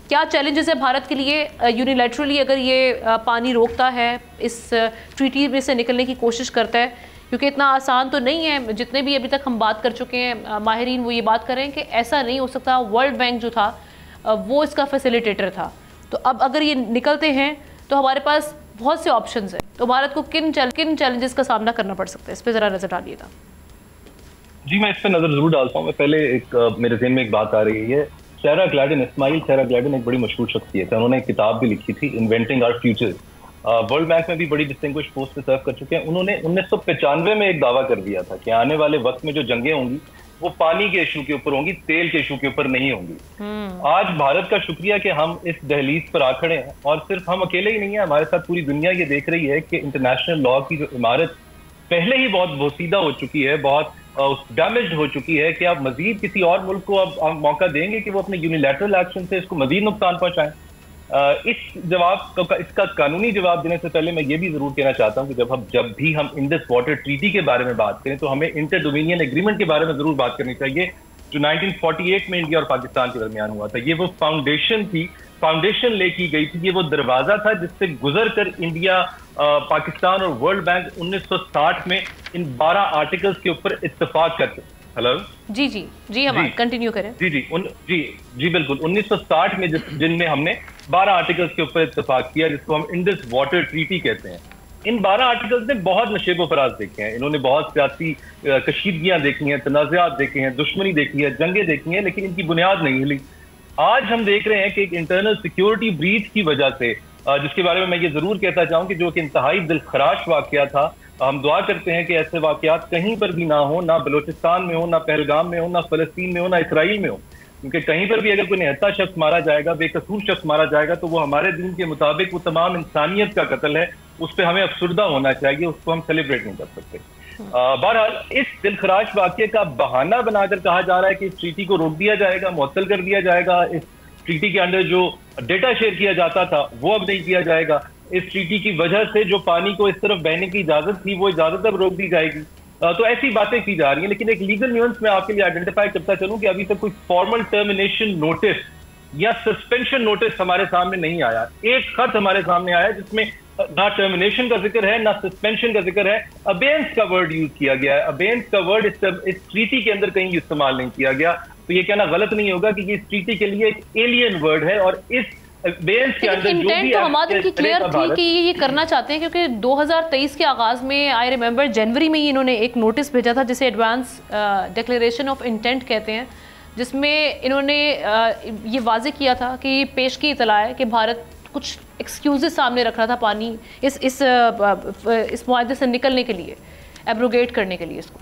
کیا چیلنجز ہے بھارت کے لیے یونیلیٹرلی اگر یہ پانی روکتا ہے، اس ٹریٹی میں سے نکلنے کی کوشش کرتا ہے؟ کیونکہ اتنا آسان تو نہیں ہے، جتنے بھی ابھی تک ہم بات کر چکے ہیں ماہرین وہ یہ بات کر رہے ہیں کہ ایسا نہیں ہو سکتا. ورلڈ بینک جو تھا وہ اس کا فیسیلیٹیٹر تھا، تو اب اگر یہ نکلتے ہیں تو ہمارے پاس بہت سے آپشنز ہیں. تو بھارت کو کن چیلنجز کا سامنا کرنا پڑ سکتا ہے، اس پہ ذرا نظر ڈالیے گا. جی میں اس پہ نظر ضرور ڈالتا ہوں. میں پہلے میرے ذہن میں ایک بات آ رہی ہے. سیرا گلیڈن، اسماعیل سیرا گلیڈن ایک بڑی مشہور شخصیت ہے. انہوں نے ایک کتاب بھی لکھی تھی، انوینٹنگ آور فیوچر. ورلڈ بینک میں بھی بڑی ڈسٹنگوش پوسٹ پہ سرو کر چکے ہیں. انہوں نے 1995 میں ایک دعویٰ کر دیا تھا کہ آنے والے وقت میں جو جنگیں ہوں گی وہ پانی کے ایشو کے اوپر ہوں گی، تیل کے ایشو کے اوپر نہیں ہوں گی. آج بھارت کا شکریہ کہ ہم اس دہلیز پر آ کھڑے ہیں، اور صرف ہم اکیلے ہی نہیں ہیں، ہمارے ساتھ پوری دنیا یہ دیکھ رہی ہے کہ انٹرنیشنل لا کی جو عمارت پہلے ہی بہت بوسیدہ ہو چکی ہے، بہت ڈیمیجڈ ہو چکی ہے، کہ آپ مزید کسی اور ملک کو اب موقع دیں گے کہ وہ اپنے یونیلیٹرل ایکشن سے اس کو مزید نقصان پہنچائیں. اس کا قانونی جواب دینے سے پہلے میں یہ بھی ضرور کہنا چاہتا ہوں کہ جب بھی ہم انڈس واٹر ٹریٹی کے بارے میں بات کریں تو ہمیں انٹر ڈومینین ایگریمنٹ کے بارے میں ضرور بات کرنی چاہیے جو 1948 میں انڈیا اور پاکستان کے درمیان ہوا تھا. یہ وہ فاؤنڈیشن تھی، فاؤنڈیشن لے کی گئی تھی، یہ وہ دروازہ تھا جس سے گزر کر انڈیا، پاکستان اور ورلڈ بینک 1960 میں ان 12 آرٹیکلز کے اوپر اتفاق کرتے. ہلو جی ہم کنٹینیو کریں. جی بالکل. 1960 میں جن میں ہم نے 12 آرٹیکلز کے اوپر اتفاق کیا جس کو ہم انڈس واٹر ٹریٹی کہتے ہیں. ان 12 آرٹیکلز نے بہت نشیب و فراز دیکھے ہیں، انہوں نے بہت سیاسی کشیدگیاں دیکھی ہیں، تنازعات دیکھے ہیں، دشمنی دیکھی ہے، جنگیں دیکھی ہیں، لیکن ان کی بنیاد نہیں ہلی. آج ہم دیکھ رہے ہیں کہ ایک انٹرنل سیکیورٹی بریچ کی وجہ سے، جس کے بارے میں یہ ضرور کہتا چاہوں کہ جو کہ انتہائی دلخراش واقعہ تھا. ہم دعا کرتے ہیں کہ ایسے واقعات کہیں پر بھی نہ ہوں، نہ بلوچستان میں ہو، نہ پہلگام میں ہو، نہ فلسطین میں ہو، نہ اسرائیل میں ہو. کیونکہ کہیں پر بھی اگر کوئی نہتا شخص مارا جائے گا، بے قصور شخص مارا جائے گا، تو وہ ہمارے دین کے مطابق وہ تمام انسانیت کا قتل ہے. اس پہ ہمیں افسردہ ہونا چاہیے، اس کو ہم سیلیبریٹ نہیں کر سکتے. بہرحال اس دلخراش واقعے کا بہانہ بنا کر کہا جا رہا ہے کہ اس ٹریٹی کو روک دیا جائے گا، معطل کر دیا جائے گا. اس ٹریٹی کے اندر جو ڈیٹا شیئر کیا جاتا تھا وہ اب نہیں کیا جائے گا. اس ٹریٹی کی وجہ سے جو پانی کو اس طرف بہنے کی اجازت تھی وہ اجازت اب روک دی جائے گی. تو ایسی باتیں کی جا رہی ہیں. لیکن ایک لیگل نیوئنس میں آپ کے لیے آئیڈینٹیفائی کرتا چلوں کہ ابھی تک کوئی فارمل ٹرمینیشن نوٹس یا سسپینشن نوٹس ہمارے سامنے نہیں آیا. ایک خط ہمارے سامنے آیا جس میں نہ ٹرمینیشن کا ذکر ہے، نہ سسپینشن کا ذکر ہے. ابینس کا ورڈ یوز کیا گیا ہے. ابینس کا ورڈ اس ٹریٹی کے اندر کہیں استعمال نہیں کیا گیا. تو یہ کہنا غلط نہیں ہوگا کہ یہ اس ٹریٹی کے لیے ایک ایلین ورڈ ہے. اور اس انٹینٹ تو ہمارے کی کلیئر تھی کہ یہ کرنا چاہتے ہیں، کیونکہ 2023 کے آغاز میں آئی ریمبر جنوری میں ہی انہوں نے ایک نوٹس بھیجا تھا جسے ایڈوانس ڈکلیریشن آف انٹینٹ کہتے ہیں، جس میں انہوں نے یہ واضح کیا تھا کہ یہ پیشگی اطلاع ہے کہ بھارت کچھ ایکسکیوزز سامنے رکھ رہا تھا پانی اس معاہدے سے نکلنے کے لیے، ایبروگیٹ کرنے کے لیے اس کو.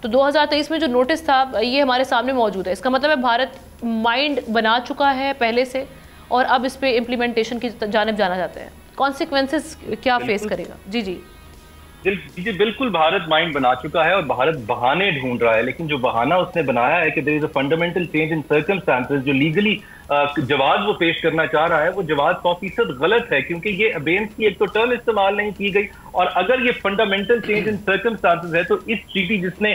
تو 2023 میں جو نوٹس تھا یہ ہمارے سامنے موجود ہے. اس کا مطلب ہے بھارت مائنڈ بنا چکا ہے پہلے سے اور اب اس پہ امپلیمنٹیشن کی جانب جانا چاہتے ہیں. کانسیکوینسز کیا فیس کرے گا؟ جی بالکل بھارت مائنڈ بنا چکا ہے اور بھارت بہانے ڈھونڈ رہا ہے. لیکن جو بہانہ اس نے بنایا ہے کہ there is a fundamental change in circumstances، جو لیگلی جواز وہ پیش کرنا چاہ رہا ہے وہ جواز 100% غلط ہے، کیونکہ یہ ابینس کی ایک تو ٹرم استعمال نہیں کی گئی. اور اگر یہ فنڈامنٹل چینج ان سرکمسٹانسز ہے تو اس ٹریٹی جس نے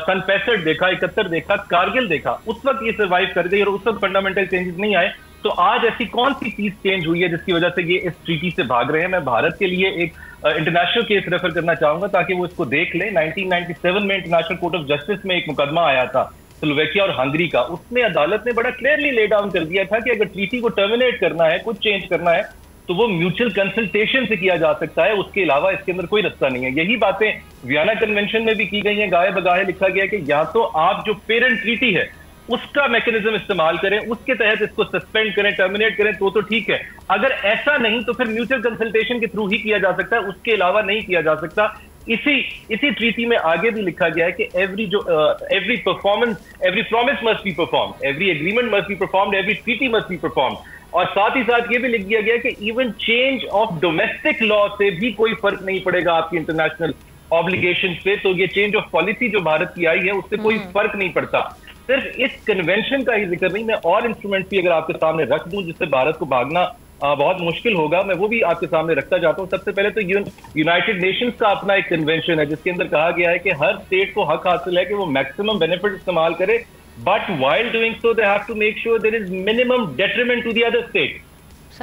سن 65 دیکھا، 71 دیکھا، کارگل دیکھا، اس وقت یہ سروائیو کر گئی اور اس وقت فنڈامنٹل چینجز نہیں آئے. تو آج ایسی کون سی چیز چینج ہوئی ہے جس کی وجہ سے یہ اس ٹریٹی سے بھاگ رہے ہیں؟ میں بھارت کے لیے ایک انٹرنیشنل کیس ریفر کرنا چاہوں گا تاکہ وہ اس کو دیکھ لیں. 1997 میں انٹرنیشنل کورٹ آف جسٹس میں ایک مقدمہ آیا تھا سلوویکیا اور ہنگری کا. اس میں عدالت نے بڑا کلیئرلی لے ڈاؤن کر دیا تھا کہ اگر ٹریٹی کو ٹرمینیٹ کرنا ہے، کچھ چینج کرنا ہے، تو وہ میوچل کنسلٹیشن سے کیا جا سکتا ہے، اس کے علاوہ اس کے اندر کوئی رستہ نہیں ہے. یہی باتیں ویانا کنونشن میں بھی کی گئی ہیں. گاہے بگاہے لکھا گیا کہ یا تو آپ جو پیرنٹ ٹریٹی ہے اس کا میکنزم استعمال کریں، اس کے تحت اس کو سسپینڈ کریں، ٹرمینیٹ کریں تو ٹھیک ہے. اگر ایسا نہیں تو پھر میوچل کنسلٹیشن کے تھرو ہی کیا جا سکتا ہے، اس کے علاوہ نہیں کیا جا سکتا. اسی ٹریٹی میں آگے بھی لکھا گیا ہے کہ every promise must be performed, every agreement must be performed, every treaty must be performed. اور ساتھ ہی ساتھ یہ بھی لکھ دیا گیا کہ even change of domestic law سے بھی کوئی فرق نہیں پڑے گا آپ کی انٹرنیشنل آبلیگیشن پہ. تو یہ چینج آف پالیسی جو بھارت کی آئی ہے اس سے کوئی فرق نہیں پڑتا. صرف اس کنونشن کا ہی ذکر نہیں، میں اور انسٹرومنٹ بھی اگر آپ کے سامنے رکھ دوں جس سے بھارت کو بھاگنا بہت مشکل ہوگا، میں وہ بھی آپ کے سامنے رکھتا جاتا ہوں. سب سے پہلے تو یونائٹڈ نیشنز کا اپنا ایک کنونشن ہے جس کے اندر کہا گیا ہے کہ ہر اسٹیٹ کو حق حاصل ہے کہ وہ میکسیمم بینیفٹ استعمال کرے but while doing so they have to make sure there is minimum detriment to the other state.